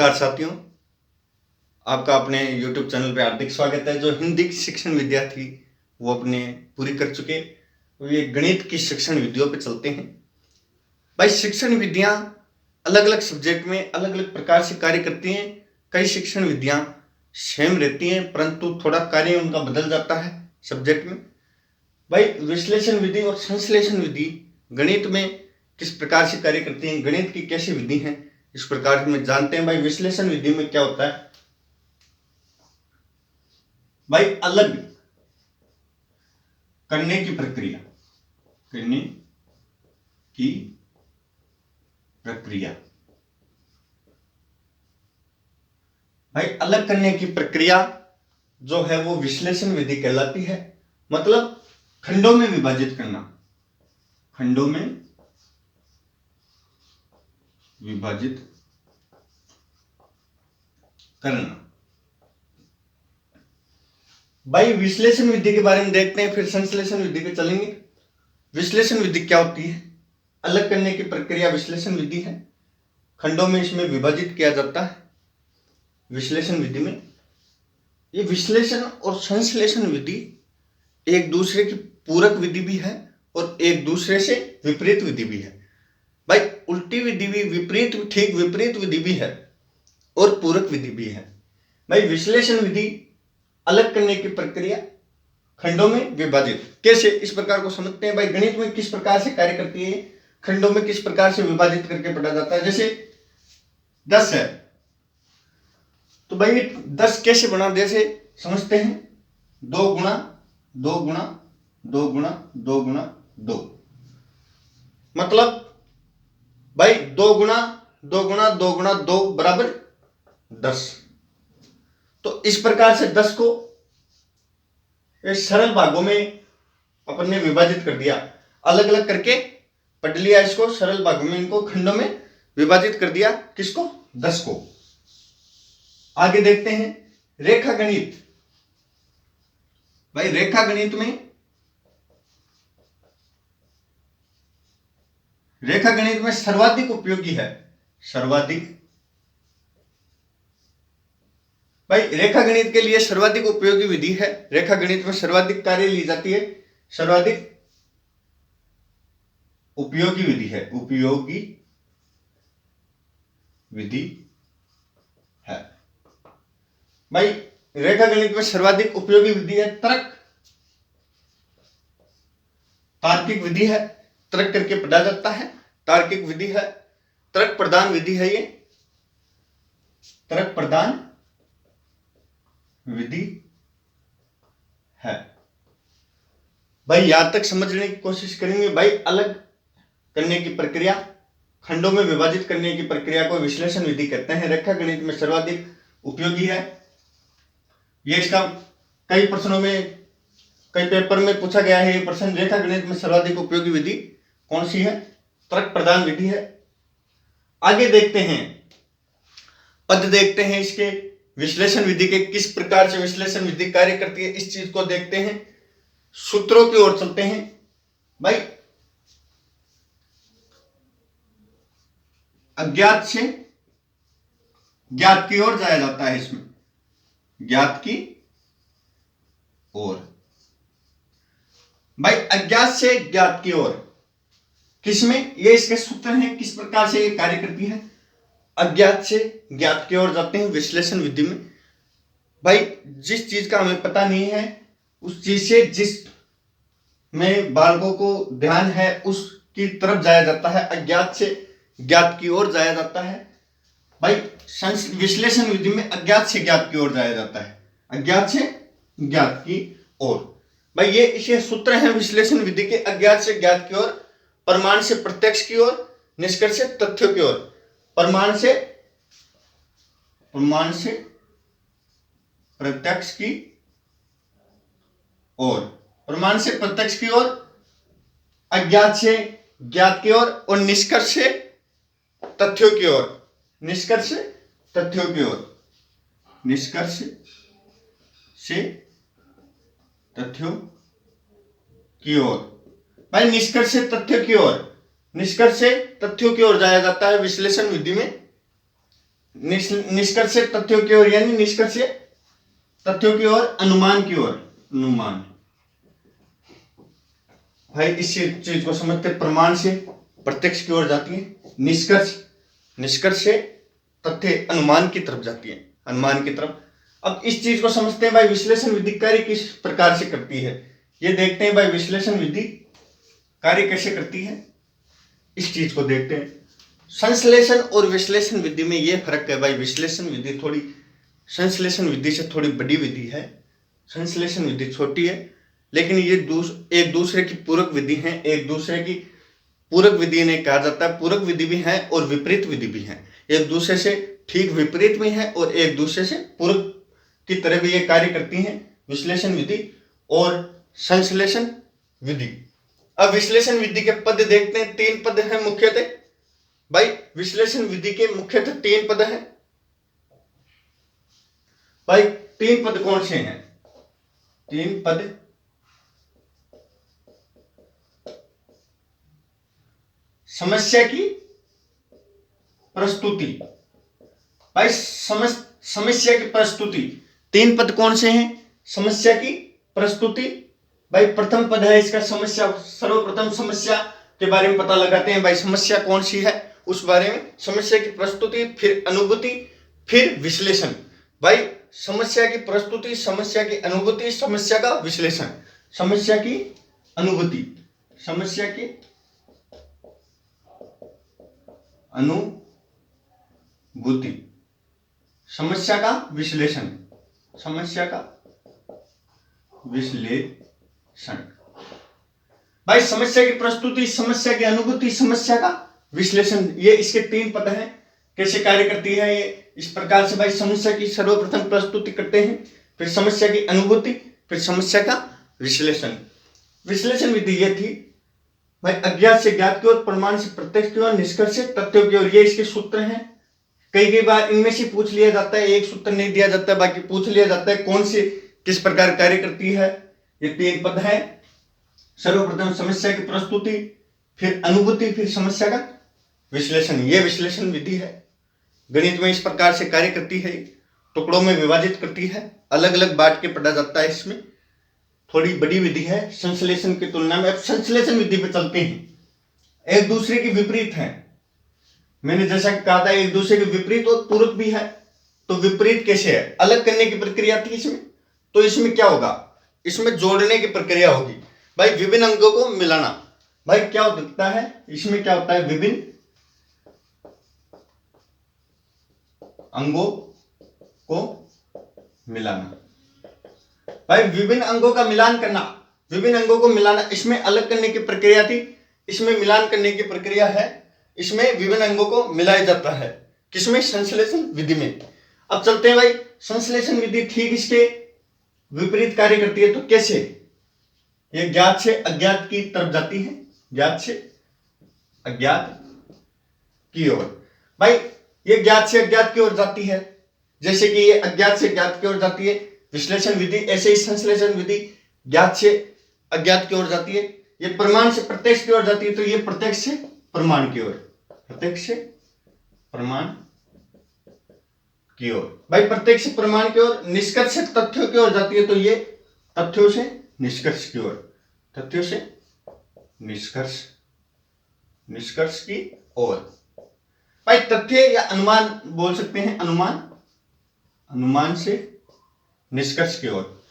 नमस्कार साथियों, आपका अपने YouTube चैनल पे हार्दिक स्वागत है। जो हिंदी की शिक्षण विद्या थी वो अपने पूरी कर चुके, ये गणित की शिक्षण विधियों पे चलते हैं। भाई शिक्षण विधियां अलग अलग सब्जेक्ट में अलग अलग प्रकार से कार्य करती हैं। कई शिक्षण विधियां सेम रहती हैं परंतु थोड़ा कार्य उनका बदल जाता है सब्जेक्ट में। भाई विश्लेषण विधि और संश्लेषण विधि गणित में किस प्रकार से कार्य करती हैं, गणित की कैसी विधि है, इस प्रकार में जानते हैं। भाई विश्लेषण विधि में क्या होता है, भाई अलग करने की प्रक्रिया, भाई अलग करने की प्रक्रिया जो है वो विश्लेषण विधि कहलाती है। मतलब खंडों में विभाजित करना, खंडों में विभाजित करना। भाई विश्लेषण विधि के बारे में देखते हैं, फिर संश्लेषण विधि पे चलेंगे। विश्लेषण विधि क्या होती है? अलग करने की प्रक्रिया विश्लेषण विधि है। खंडों में इसमें विभाजित किया जाता है विश्लेषण विधि में। ये विश्लेषण और संश्लेषण विधि एक दूसरे की पूरक विधि भी है और एक दूसरे से विपरीत विधि भी है। भाई उल्टी विधि भी, विपरीत विधि भी है और पूरक विधि भी है। भाई विश्लेषण विधि अलग करने की प्रक्रिया खंडों में विभाजित, कैसे इस प्रकार को समझते हैं। भाई गणित में किस प्रकार से कार्य करती है, खंडों में किस प्रकार से विभाजित करके पढ़ा जाता है। जैसे 10 है तो भाई 10 कैसे बना, जैसे समझते हैं 2 गुणा 2 गुणा 2 गुणा 2 गुणा 2, मतलब भाई 2 गुणा 2 गुणा 2 गुणा 2 बराबर 10। तो इस प्रकार से 10 को सरल भागों में अपन ने विभाजित कर दिया, अलग अलग करके पढ़ लिया इसको सरल भागों में, इनको खंडों में विभाजित कर दिया। किसको? 10 को। आगे देखते हैं रेखा गणित। भाई रेखा गणित में सर्वाधिक उपयोगी है, सर्वाधिक। भाई रेखा गणित के लिए सर्वाधिक उपयोगी विधि है। रेखा गणित में सर्वाधिक कार्य ली जाती है, सर्वाधिक उपयोगी विधि है, उपयोगी विधि है। भाई रेखा गणित में सर्वाधिक उपयोगी विधि है तर्क, तार्किक विधि है। तर्क करके पढ़ा जाता है, तार्किक विधि है, तर्क प्रधान विधि है। ये तर्क प्रधान विधि है। भाई यहां तक समझने की कोशिश करेंगे। भाई अलग करने की प्रक्रिया, खंडों में विभाजित करने की प्रक्रिया को विश्लेषण विधि कहते हैं। रेखा गणित में सर्वाधिक उपयोगी है। ये इसका कई प्रश्नों में, कई पेपर में पूछा गया है ये प्रश्न, रेखा गणित में सर्वाधिक उपयोगी विधि कौन सी है? तर्क प्रधान विधि है। आगे देखते हैं पद, देखते हैं इसके विश्लेषण विधि के, किस प्रकार से विश्लेषण विधि कार्य करती है, इस चीज को देखते हैं। सूत्रों की ओर चलते हैं। भाई अज्ञात से ज्ञात की ओर जाया जाता है, इसमें ज्ञात की ओर। भाई अज्ञात से ज्ञात की ओर किसमें, ये इसके सूत्र हैं, किस प्रकार से ये कार्य करती है। अज्ञात से ज्ञात की ओर जाते हैं विश्लेषण विधि में। भाई जिस चीज का हमें पता नहीं है उस चीज से, जिस में बालकों को ध्यान है उसकी तरफ जाया जाता है, अज्ञात से ज्ञात की ओर जाया जाता है। भाई विश्लेषण विधि में अज्ञात से ज्ञात की ओर जाया जाता है, अज्ञात से ज्ञात की ओर। भाई ये सूत्र हैं विश्लेषण विधि के, अज्ञात से ज्ञात की ओर, प्रमाण से प्रत्यक्ष की ओर, निष्कर्ष से तथ्यों की ओर। प्रमाण से प्रत्यक्ष की ओर, प्रमाण से प्रत्यक्ष की ओर, अज्ञात से ज्ञात की ओर, और निष्कर्ष से तथ्यों की ओर, निष्कर्ष से तथ्यों की ओर, निष्कर्ष से तथ्यों की ओर। भाई निष्कर्ष से तथ्यों की ओर, निष्कर्ष से तथ्यों की ओर जाया जाता है विश्लेषण विधि में। निष्कर्ष से तथ्यों की ओर, यानी निष्कर्ष से तथ्यों की ओर, अनुमान की ओर, अनुमान। भाई इस चीज को समझते, प्रमाण से प्रत्यक्ष की ओर जाती है, निष्कर्ष से तथ्य अनुमान की तरफ जाती है, अनुमान की तरफ। अब इस चीज को समझते हैं भाई, विश्लेषण विधि कार्य किस प्रकार से करती है, ये देखते हैं भाई, विश्लेषण विधि कार्य कैसे करती है, इस चीज को देखते हैं। संश्लेषण और विश्लेषण विधि में ये फर्क है भाई, विश्लेषण विधि थोड़ी संश्लेषण विधि से थोड़ी बड़ी विधि है, संश्लेषण विधि छोटी है, लेकिन ये एक दूसरे की पूरक विधि है, एक दूसरे की पूरक विधि ने कहा जाता है, पूरक विधि भी है और विपरीत विधि भी है, एक दूसरे से ठीक विपरीत भी है और एक दूसरे से पूरक की तरह भी ये कार्य करती हैं, विश्लेषण विधि और संश्लेषण विधि। अब विश्लेषण विधि के पद देखते हैं, 3 पद हैं मुख्यतः भाई, विश्लेषण विधि के मुख्यतः 3 पद हैं भाई। 3 पद कौन से हैं? 3 पद समस्या की प्रस्तुति भाई, समस्या की प्रस्तुति। 3 पद कौन से हैं? समस्या की प्रस्तुति भाई, प्रथम पद है इसका समस्या। सर्वप्रथम समस्या के बारे में पता लगाते हैं भाई, समस्या कौन सी है उस बारे में, समस्या की प्रस्तुति, फिर अनुभूति, फिर विश्लेषण। भाई समस्या की प्रस्तुति, समस्या की अनुभूति, समस्या का विश्लेषण। समस्या की अनुभूति, समस्या की अनुभूति, समस्या का विश्लेषण, समस्या का विश्लेषण। भाई समस्या की प्रस्तुति, समस्या की अनुभूति, समस्या का विश्लेषण, ये इसके 3 पद हैं। कैसे कार्य करती है ये? इस प्रकार से भाई, समस्या की सर्वप्रथम प्रस्तुति करते हैं, फिर समस्या की अनुभूति, फिर समस्या का विश्लेषण। विश्लेषण विधि ये थी भाई, अज्ञात से ज्ञात की ओर, प्रमाण से प्रत्यक्ष की ओर, निष्कर्ष से तथ्यों की ओर, ये इसके सूत्र हैं। कई बार इनमें से पूछ लिया जाता है, एक सूत्र नहीं दिया जाता, बाकी पूछ लिया जाता है कौन से किस प्रकार कार्य करती है। ये 3 पद है, सर्वप्रथम समस्या की प्रस्तुति, फिर अनुभूति, फिर समस्या का विश्लेषण। ये विश्लेषण विधि है, गणित में इस प्रकार से कार्य करती है, टुकड़ों में विभाजित करती है, अलग अलग बांट के पढ़ा जाता है। इसमें थोड़ी बड़ी विधि है संश्लेषण की तुलना में। अब संश्लेषण विधि पे चलते हैं, एक दूसरे के विपरीत है। मैंने जैसा कहा था, एक दूसरे के विपरीत और पूरक भी है। तो विपरीत कैसे है? अलग करने की प्रक्रिया थी इसमें, तो इसमें क्या होगा? इसमें जोड़ने की प्रक्रिया होगी भाई, विभिन्न अंगों को मिलाना। भाई क्या होता है इसमें, क्या होता है? विभिन्न अंगों को मिलाना। भाई विभिन्न अंगों का मिलान करना, विभिन्न अंगों को मिलाना, इसमें अलग करने की प्रक्रिया थी, इसमें मिलान करने की प्रक्रिया है। इसमें विभिन्न अंगों को मिलाया जाता है, किसमें? संश्लेषण विधि में। अब चलते हैं भाई, संश्लेषण विधि ठीक इसके विपरीत कार्य करती है। तो कैसे? ये ज्ञात से अज्ञात की तरफ जाती है, ज्ञात से अज्ञात की ओर। भाई ये ज्ञात से अज्ञात की ओर जाती है, जैसे कि ये अज्ञात से ज्ञात की ओर जाती है विश्लेषण विधि, ऐसे ही संश्लेषण विधि ज्ञात से अज्ञात की ओर जाती है। ये प्रमाण से प्रत्यक्ष की ओर जाती है, तो ये प्रत्यक्ष से प्रमाण की ओर, प्रत्यक्ष से प्रमाण की ओर। भाई प्रत्यक्ष से प्रमाण की ओर। निष्कर्ष से तथ्यों की ओर जाती है, तो ये तथ्यों से निष्कर्ष की ओर, तथ्यों से निष्कर्ष, निष्कर्ष की ओर। भाई तथ्य या अनुमान बोल सकते हैं, अनुमान, अनुमान से निष्कर्ष की ओर।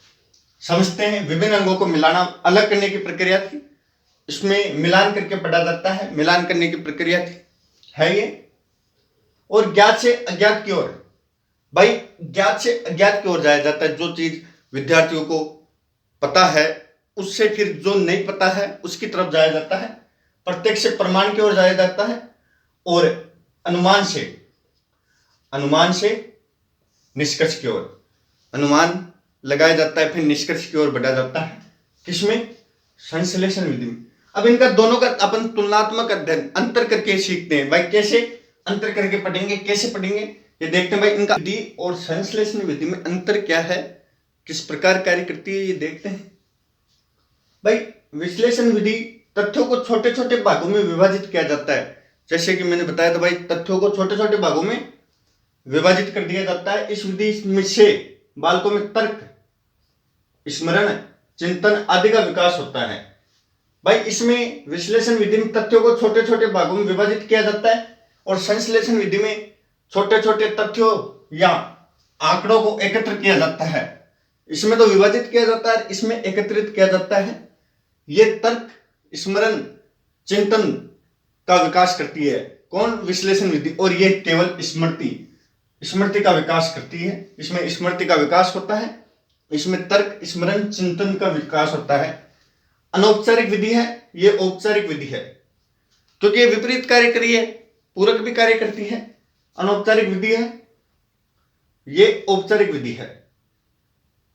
समझते हैं, विभिन्न अंगों को मिलाना, अलग करने की प्रक्रिया थी, इसमें मिलान करके पढ़ा जाता है, मिलान करने की प्रक्रिया थी है ये। और ज्ञात से अज्ञात की ओर, भाई ज्ञात से अज्ञात की ओर जाया जाता है। जो चीज विद्यार्थियों को पता है उससे फिर जो नहीं पता है उसकी तरफ जाया जाता है। प्रत्यक्ष से प्रमाण की ओर जाया जाता है, और अनुमान से, अनुमान से निष्कर्ष की ओर, अनुमान लगाया जाता है, फिर निष्कर्ष की ओर बढ़ा जाता है। किसमें? संश्लेषण विधि में। अब इनका दोनों का अपन तुलनात्मक अध्ययन, अंतर करके सीखते हैं। भाई कैसे अंतर करके पढ़ेंगे, कैसे पढ़ेंगे ये देखते हैं। भाई इनका विधि और संश्लेषण विधि में अंतर क्या है, किस प्रकार कार्य करती है, ये देखते हैं। भाई विश्लेषण विधि तथ्यों को छोटे छोटे भागों में विभाजित किया जाता है। जैसे कि मैंने बताया था भाई, तथ्यों को छोटे छोटे भागों में विभाजित कर दिया जाता है। इस विधि में से बालकों में तर्क, स्मरण, चिंतन आदि का विकास होता है। भाई इसमें विश्लेषण विधि में तथ्यों को छोटे छोटे भागों में विभाजित किया जाता है और संश्लेषण विधि में छोटे छोटे तथ्यों या आंकड़ों को एकत्र किया जाता है। इसमें तो विभाजित किया जाता है, इसमें एकत्रित किया जाता है। ये तर्क, स्मरण, चिंतन का विकास करती है कौन? विश्लेषण विधि। और ये केवल स्मृति का विकास करती है। इसमें स्मृति का विकास होता है, इसमें तर्क, स्मरण, चिंतन का विकास होता है। अनौपचारिक विधि है, ये औपचारिक विधि है क्योंकि ये विपरीत कार्य करी है, पूरक भी कार्य करती है। अनौपचारिक विधि है, ये औपचारिक विधि है।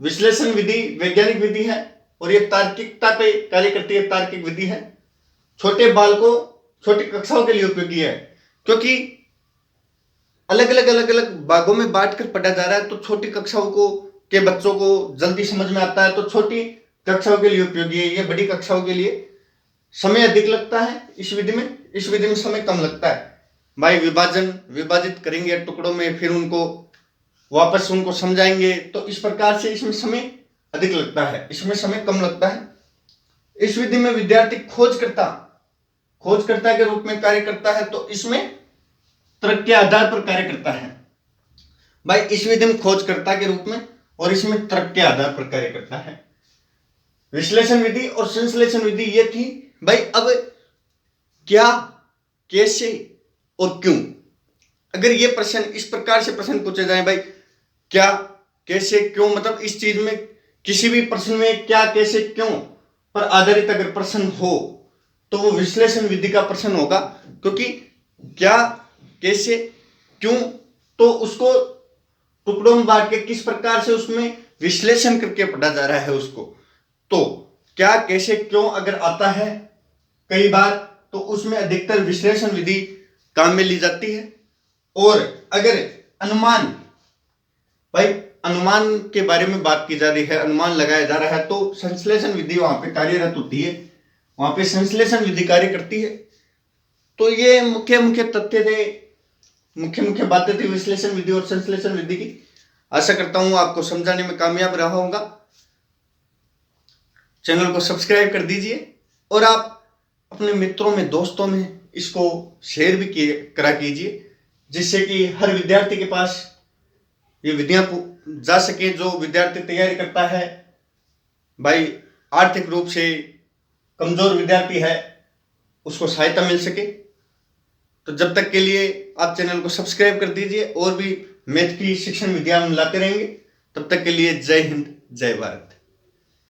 विश्लेषण विधि वैज्ञानिक विधि है और ये तार्किकता पे कार्य करती है, तार्किक विधि है। छोटे बालकों, छोटी कक्षाओं के लिए उपयोगी है क्योंकि अलग अलग भागों में बांटकर पढ़ा जा रहा है, तो छोटी कक्षाओं को के बच्चों को जल्दी समझ में आता है, तो छोटी कक्षाओं के लिए उपयोगी है। ये बड़ी कक्षाओं के लिए समय अधिक लगता है इस विधि में समय कम लगता है। भाई विभाजित करेंगे टुकड़ों में, फिर उनको वापस उनको समझाएंगे, तो इस प्रकार से इसमें समय अधिक लगता है, इसमें समय कम लगता है। इस विधि में विद्यार्थी खोजकर्ता के रूप में कार्य करता है, तो इसमें तर्क के आधार पर कार्य करता है। भाई इस विधि में खोजकर्ता के रूप में और इसमें तर्क के आधार पर कार्य करता है। विश्लेषण विधि और संश्लेषण विधि ये थी। भाई अब क्या, कैसे और क्यों, अगर ये प्रश्न इस प्रकार से प्रश्न पूछे जाए, भाई क्या, कैसे, क्यों, मतलब इस चीज में किसी भी प्रश्न में क्या, कैसे, क्यों पर आधारित अगर प्रश्न हो तो वो विश्लेषण विधि का प्रश्न होगा। क्योंकि क्या, कैसे, क्यों, तो उसको टुकड़ों में बांट के किस प्रकार से उसमें विश्लेषण करके पढ़ा जा रहा है उसको। तो क्या, कैसे, क्यों अगर आता है कई बार, तो उसमें अधिकतर विश्लेषण विधि काम में ली जाती है। और अगर अनुमान, भाई अनुमान के बारे में बात की जा रही है, अनुमान लगाया जा रहा है, तो संश्लेषण विधि वहां पे कार्यरत होती है, वहां पे संश्लेषण विधि कार्य करती है। तो ये मुख्य तथ्य थे, मुख्य बातें थी विश्लेषण विधि और संश्लेषण विधि की। आशा करता हूं आपको समझाने में कामयाब रहा होगा। चैनल को सब्सक्राइब कर दीजिए और आप अपने मित्रों में, दोस्तों में इसको शेयर भी करा कीजिए, जिससे कि हर विद्यार्थी के पास ये विधियां जा सके। जो विद्यार्थी तैयारी करता है, भाई आर्थिक रूप से कमजोर विद्यार्थी है, उसको सहायता मिल सके। तो जब तक के लिए आप चैनल को सब्सक्राइब कर दीजिए और भी मैथ की शिक्षण विधियां हम लाते रहेंगे। तब तक के लिए जय हिंद, जय भारत।